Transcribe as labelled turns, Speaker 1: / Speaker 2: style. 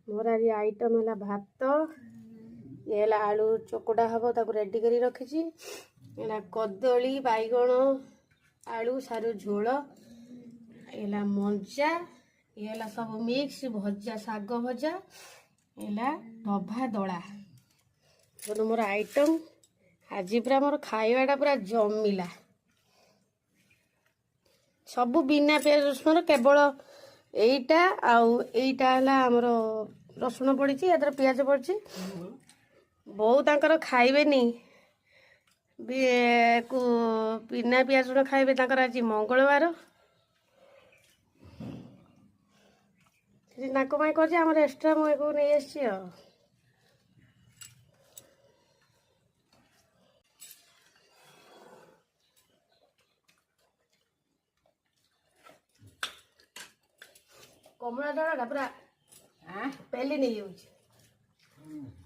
Speaker 1: मोर आज आइटम है भात ये आलू चोकड़ा हम ताको रेडी कर रखी कदली बैगण आलू सारू झोल ये मंजा ये सब मिक्स भजा शाग भजा ये डभा दला मोर आइटम आज पूरा मोर खाइबाटा पूरा जमिला सबू बिना पियाज रसुण केवल एईटा आईटा आमर रसुण पड़ी याद पियाज पड़ी बहु तांकर खाइबेनी बिना पियाज रसुण खाइबे तांकर आज मंगलवार नाकमाई कर आम एक्सट्रा मुझे नहीं आसी कमला डाला पूरा पेली नहीं जाऊँ